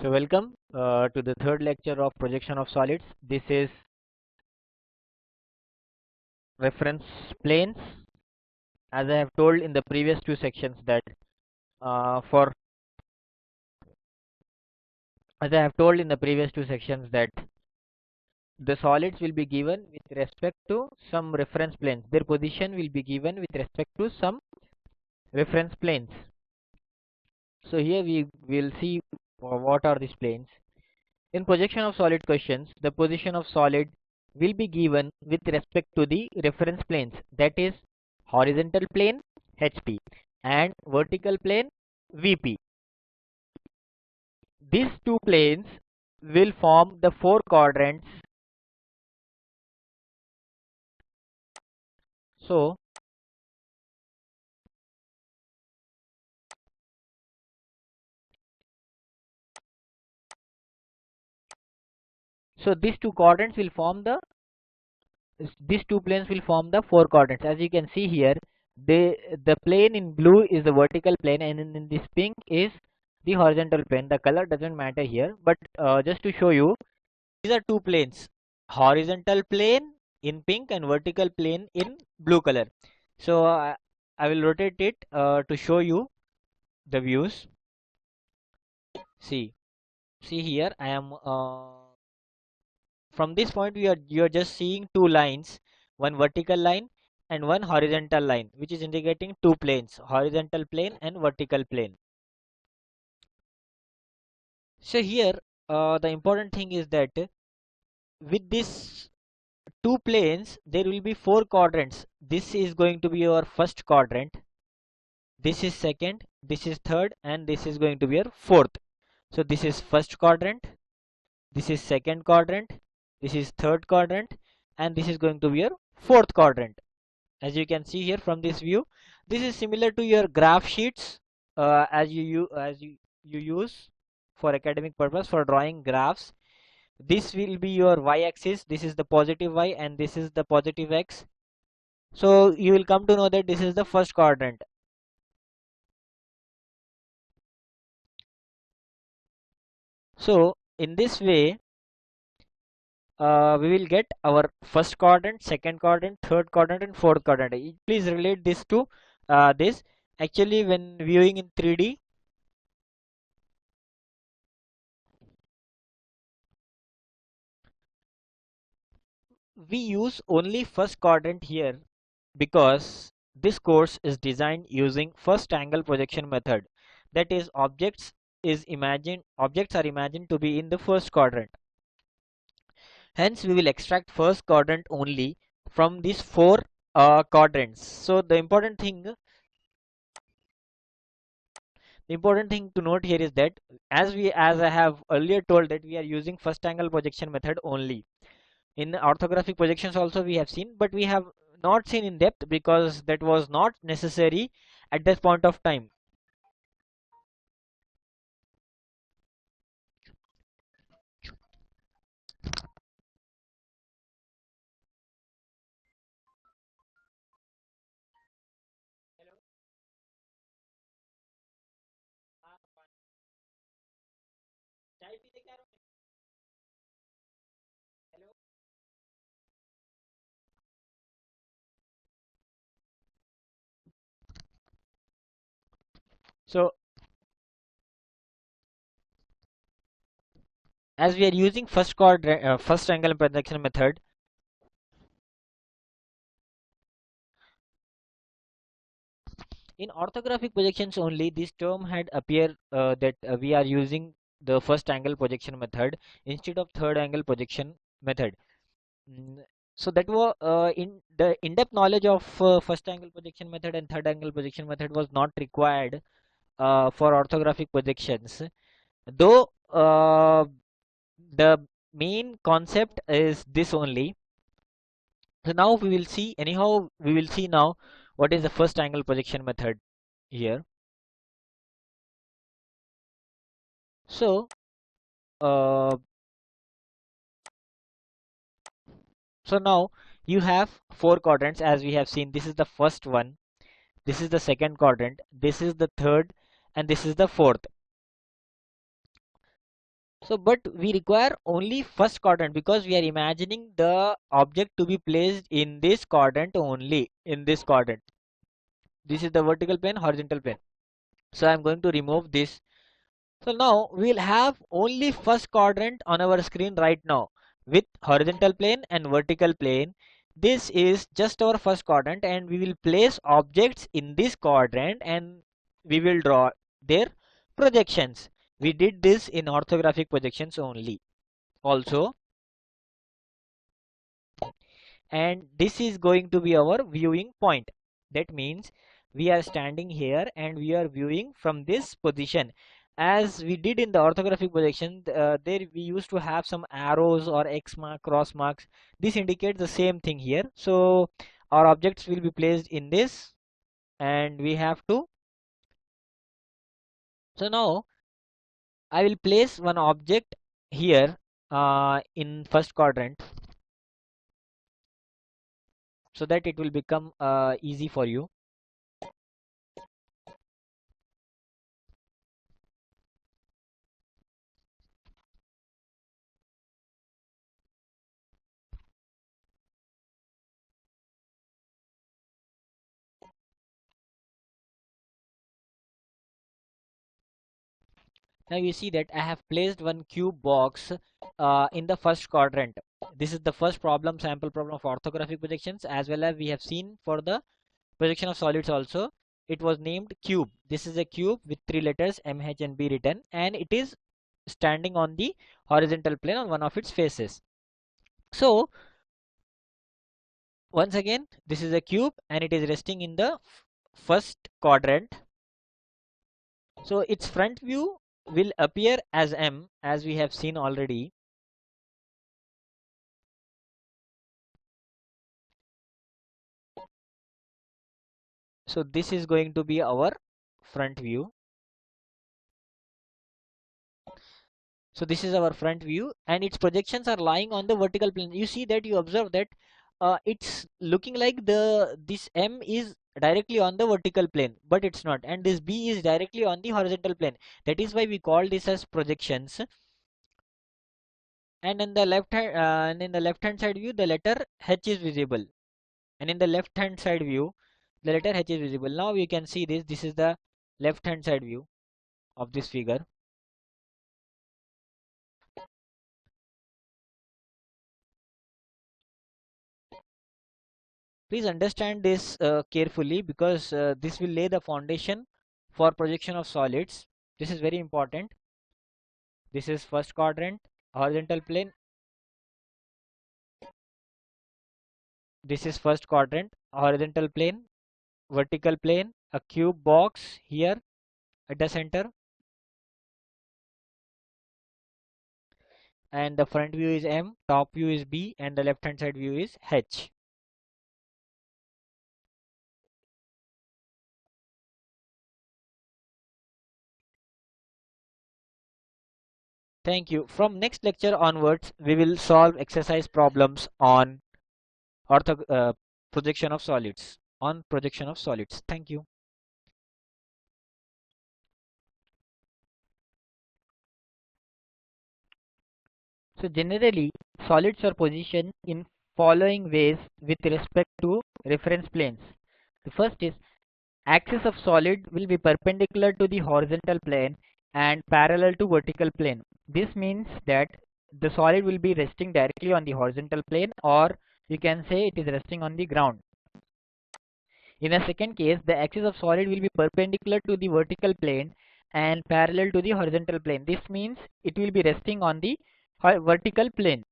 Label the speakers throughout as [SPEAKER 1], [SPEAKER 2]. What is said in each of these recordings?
[SPEAKER 1] So welcome to the third lecture of projection of solids. This is reference planes. As I have told in the previous two sections that for as I have told in the previous two sections that the solids will be given with respect to some reference planes. Their position will be given with respect to some reference planes. So here we will see what are these planes. In projection of solid questions, the position of solid will be given with respect to the reference planes, that is horizontal plane HP and vertical plane VP. These two planes will form the four quadrants. So these two quadrants will form these two planes will form the four quadrants. As you can see here, the plane in blue is the vertical plane, and in this pink is the horizontal plane. The color doesn't matter here, but just to show you, these are two planes: horizontal plane in pink and vertical plane in blue color. So I will rotate it to show you the views. See here, I am from this point you are just seeing two lines, one vertical line and one horizontal line, which is indicating two planes, horizontal plane and vertical plane. So here the important thing is that with this two planes there will be four quadrants. This is going to be your first quadrant, this is second, this is third, and this is going to be your fourth. So this is first quadrant, this is second quadrant, this is third quadrant, and this is going to be your fourth quadrant. As you can see here from this view, this is similar to your graph sheets as you use for academic purpose for drawing graphs. This will be your y-axis, this is the positive y and this is the positive x. So you will come to know that this is the first quadrant. So in this way we will get our first quadrant, second quadrant, third quadrant, and fourth quadrant. Please relate this to this. Actually, when viewing in 3D, we use only first quadrant here because this course is designed using first angle projection method. That is, objects are imagined to be in the first quadrant. Hence, we will extract first quadrant only from these four quadrants. So the important thing to note here is that as I have earlier told that we are using first angle projection method only. In orthographic projections also we have seen, but we have not seen in depth because that was not necessary at this point of time. So as we are using first angle projection method, in orthographic projections only this term had appeared that we are using the first angle projection method instead of third angle projection method. So that was in the in-depth knowledge of first angle projection method and third angle projection method was not required for orthographic projections, though the main concept is this only. So now we will see now what is the first angle projection method here. So uh, now you have four quadrants as we have seen. This is the first one, this is the second quadrant, this is the third, and this is the fourth. So, but we require only first quadrant because we are imagining the object to be placed in this quadrant only, in this quadrant. This is the vertical plane, horizontal plane. So I'm going to remove this. So now we'll have only first quadrant on our screen right now with horizontal plane and vertical plane. This is just our first quadrant and we will place objects in this quadrant and we will draw their projections. We did this in orthographic projections only also, and this is going to be our viewing point. That means we are standing here and we are viewing from this position. As we did in the orthographic projection, there we used to have some arrows or x mark, cross marks. This indicates the same thing here. So our objects will be placed in this and we have to. So now I will place one object here in first quadrant so that it will become easy for you. Now you see that I have placed one cube box in the first quadrant. This is the first problem, sample problem of orthographic projections, as well as we have seen for the projection of solids also. It was named cube. This is a cube with three letters M, H and B written, and it is standing on the horizontal plane on one of its faces. So once again, this is a cube and it is resting in the first quadrant. So its front view will appear as M, as we have seen already. So this is going to be our front view. So this is our front view and its projections are lying on the vertical plane. You see that, you observe that it's looking like this M is directly on the vertical plane, but it's not, and this B is directly on the horizontal plane. That is why we call this as projections. And in the left hand side view, the letter H is visible, and in the left hand side view, the letter H is visible. Now you can see this. This is the left hand side view of this figure. Please understand this carefully because this will lay the foundation for projection of solids. This is very important. This is first quadrant, horizontal plane. This is first quadrant, horizontal plane, vertical plane, a cube box here at the center, and the front view is M, top view is B, and the left hand side view is H. Thank you. From next lecture onwards, we will solve exercise problems on ortho projection of solids. On projection of solids. Thank you. So generally, solids are positioned in following ways with respect to reference planes. The first is axis of solid will be perpendicular to the horizontal plane and parallel to vertical plane. This means that the solid will be resting directly on the horizontal plane, or you can say it is resting on the ground. In the second case, the axis of solid will be perpendicular to the vertical plane and parallel to the horizontal plane. This means it will be resting on the vertical plane.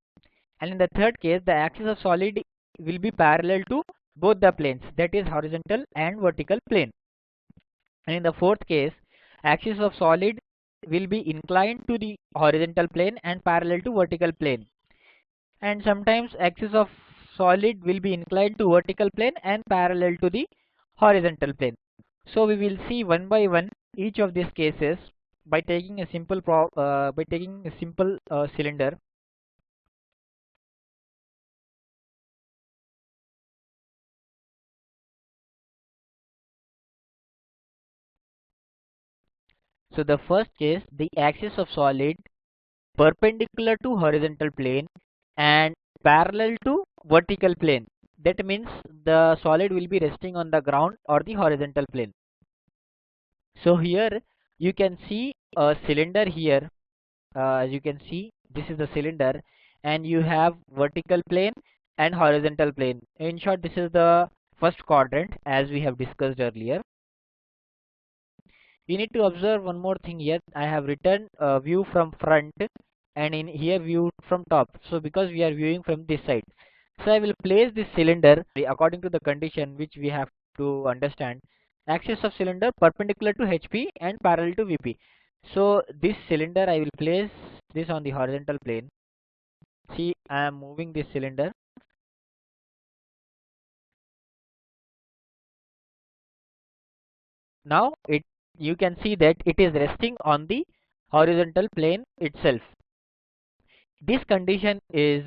[SPEAKER 1] And in the third case, the axis of solid will be parallel to both the planes, that is horizontal and vertical plane. And in the fourth case, axis of solid will be inclined to the horizontal plane and parallel to vertical plane. And sometimes axis of solid will be inclined to vertical plane and parallel to the horizontal plane. So we will see one by one each of these cases by taking a simple cylinder. So the first case, the axis of solid perpendicular to horizontal plane and parallel to vertical plane. That means the solid will be resting on the ground or the horizontal plane. So here you can see a cylinder here. As you can see, this is the cylinder, and you have vertical plane and horizontal plane. In short, this is the first quadrant as we have discussed earlier. You need to observe one more thing here. I have written view from front, and in here view from top. So because we are viewing from this side, so I will place this cylinder according to the condition which we have to understand. Axis of cylinder perpendicular to HP and parallel to VP. So this cylinder I will place this on the horizontal plane. See, I am moving this cylinder. Now you can see that it is resting on the horizontal plane itself. This condition is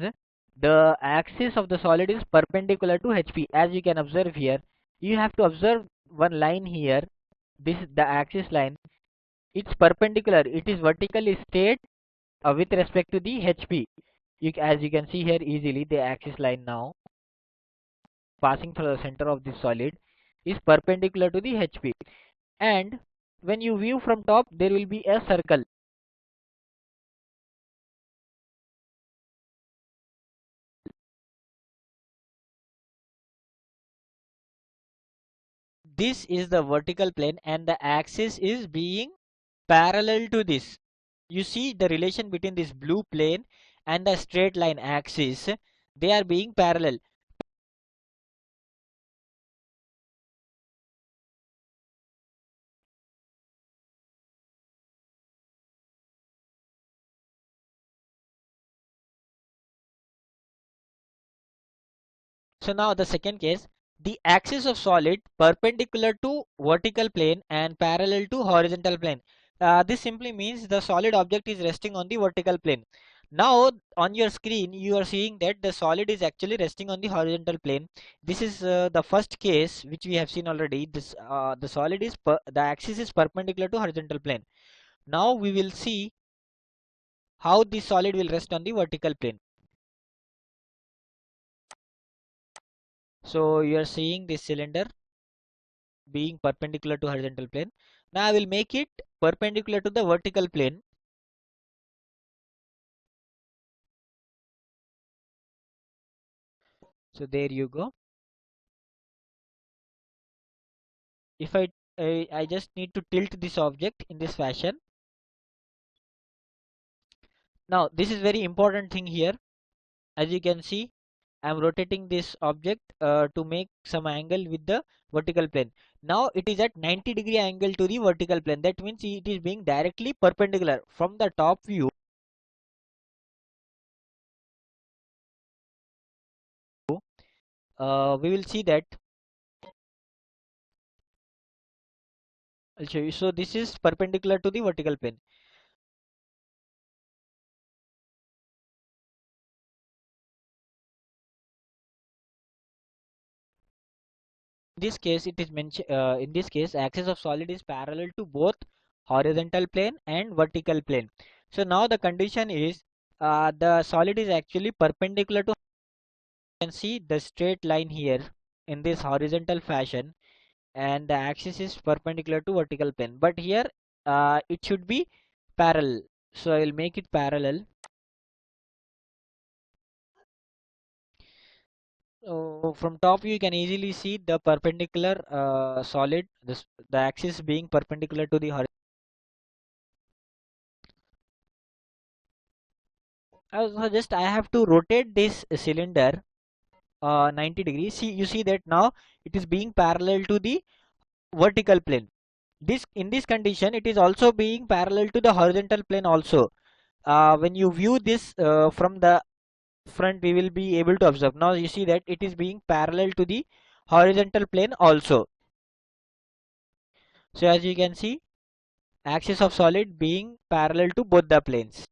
[SPEAKER 1] the axis of the solid is perpendicular to HP. As you can observe here, you have to observe one line here. This is the axis line. It's perpendicular. It is vertically straight with respect to the HP. As you can see here easily, the axis line now passing through the center of the solid is perpendicular to the HP. And when you view from top, there will be a circle. This is the vertical plane and the axis is being parallel to this. You see the relation between this blue plane and the straight line axis, they are being parallel. So now the second case, the axis of solid perpendicular to vertical plane and parallel to horizontal plane. This simply means the solid object is resting on the vertical plane. Now on your screen you are seeing that the solid is actually resting on the horizontal plane. This is the first case which we have seen already. This the solid is the axis is perpendicular to horizontal plane. Now we will see how the solid will rest on the vertical plane. So you are seeing this cylinder being perpendicular to horizontal plane. Now I will make it perpendicular to the vertical plane. So there you go. If I just need to tilt this object in this fashion. Now this is very important thing here. As you can see, I am rotating this object to make some angle with the vertical plane. Now it is at 90-degree angle to the vertical plane. That means it is being directly perpendicular from the top view. We will see that. I'll show you. So this is perpendicular to the vertical plane. This case it is mentioned in this case axis of solid is parallel to both horizontal plane and vertical plane. So now the condition is the solid is actually perpendicular to, you can see the straight line here in this horizontal fashion, and the axis is perpendicular to vertical plane, but here it should be parallel. So I will make it parallel. So from top you can easily see the perpendicular solid, the axis being perpendicular to the horizontal. So just I have to rotate this cylinder 90 degrees. See, you see that now it is being parallel to the vertical plane. This in this condition it is also being parallel to the horizontal plane also. When you view this from the front, we will be able to observe. Now you see that it is being parallel to the horizontal plane also. So as you can see, axis of solid being parallel to both the planes.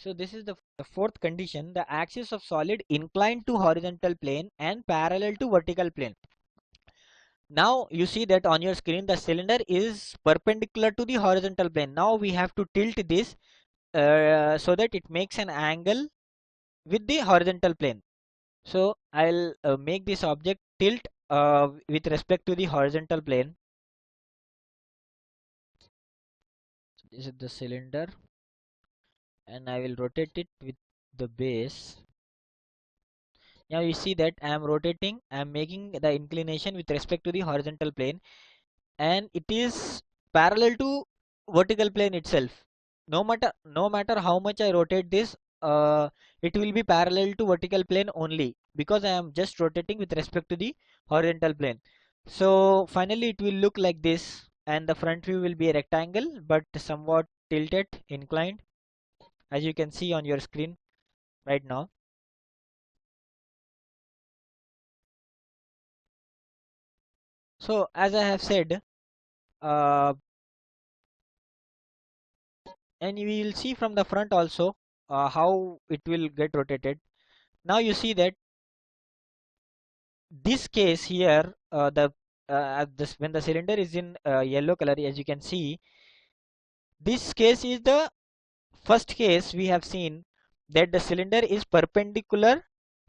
[SPEAKER 1] So this is the fourth condition, the axis of solid inclined to horizontal plane and parallel to vertical plane. Now you see that on your screen the cylinder is perpendicular to the horizontal plane. Now we have to tilt this so that it makes an angle with the horizontal plane. So I'll make this object tilt with respect to the horizontal plane. So this is the cylinder and I will rotate it with the base. Now you see that I am rotating, I am making the inclination with respect to the horizontal plane, and it is parallel to vertical plane itself. No matter how much I rotate this, it will be parallel to vertical plane only, because I am just rotating with respect to the horizontal plane. So finally it will look like this, and the front view will be a rectangle but somewhat tilted, inclined, as you can see on your screen right now. So as I have said, uh, and we will see from the front also how it will get rotated. Now you see that this case here, when the cylinder is in yellow color, as you can see, this case is the first case we have seen, that the cylinder is perpendicular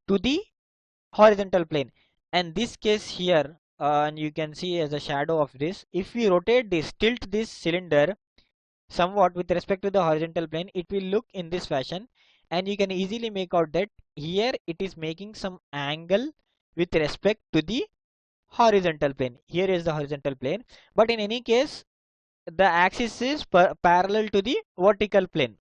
[SPEAKER 1] to the horizontal plane. And this case here, and you can see as a shadow of this, if we rotate this, tilt this cylinder somewhat with respect to the horizontal plane, it will look in this fashion, and you can easily make out that here it is making some angle with respect to the horizontal plane. Here is the horizontal plane, but in any case the axis is parallel to the vertical plane.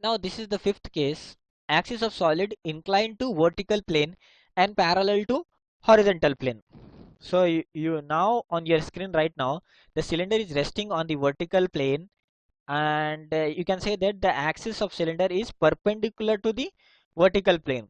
[SPEAKER 1] Now this is the fifth case, axis of solid inclined to vertical plane and parallel to horizontal plane. So you now on your screen right now, the cylinder is resting on the vertical plane, and you can say that the axis of cylinder is perpendicular to the vertical plane.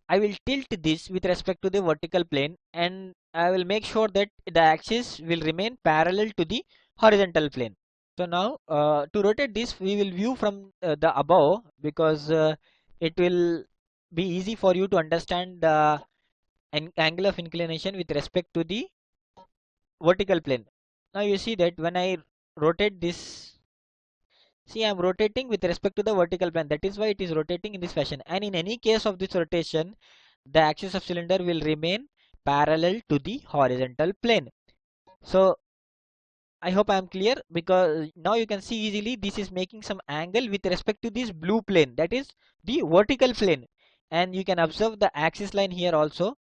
[SPEAKER 1] I will tilt this with respect to the vertical plane, and I will make sure that the axis will remain parallel to the horizontal plane. So now to rotate this, we will view from the above, because it will be easy for you to understand the angle of inclination with respect to the vertical plane. Now you see that when I rotate this, see, I am rotating with respect to the vertical plane. That is why it is rotating in this fashion. And in any case of this rotation, the axis of cylinder will remain parallel to the horizontal plane. So I hope I am clear, because now you can see easily this is making some angle with respect to this blue plane, that is the vertical plane. And you can observe the axis line here also.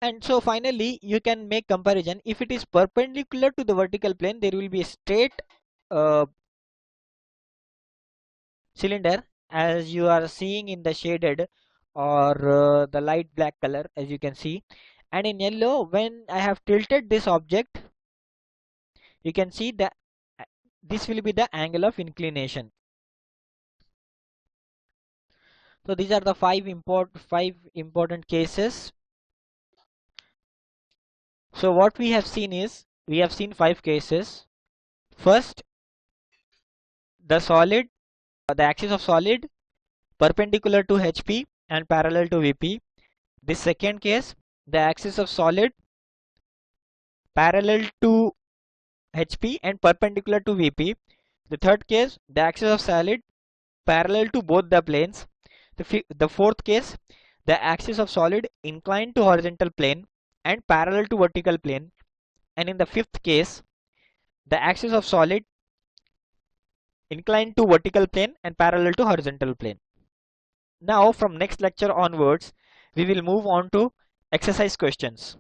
[SPEAKER 1] And so finally you can make comparison. If it is perpendicular to the vertical plane, there will be a straight uh, cylinder, as you are seeing in the shaded or the light black color, as you can see. And in yellow, when I have tilted this object, you can see that this will be the angle of inclination. So these are the five important cases. So what we have seen is, we have seen 5 cases. First, the axis of solid perpendicular to HP and parallel to VP. The second case, the axis of solid parallel to HP and perpendicular to VP. The third case, the axis of solid parallel to both the planes. The fourth case, the axis of solid inclined to horizontal plane and parallel to vertical plane. And in the fifth case, the axis of solid inclined to vertical plane and parallel to horizontal plane. Now from next lecture onwards, we will move on to exercise questions.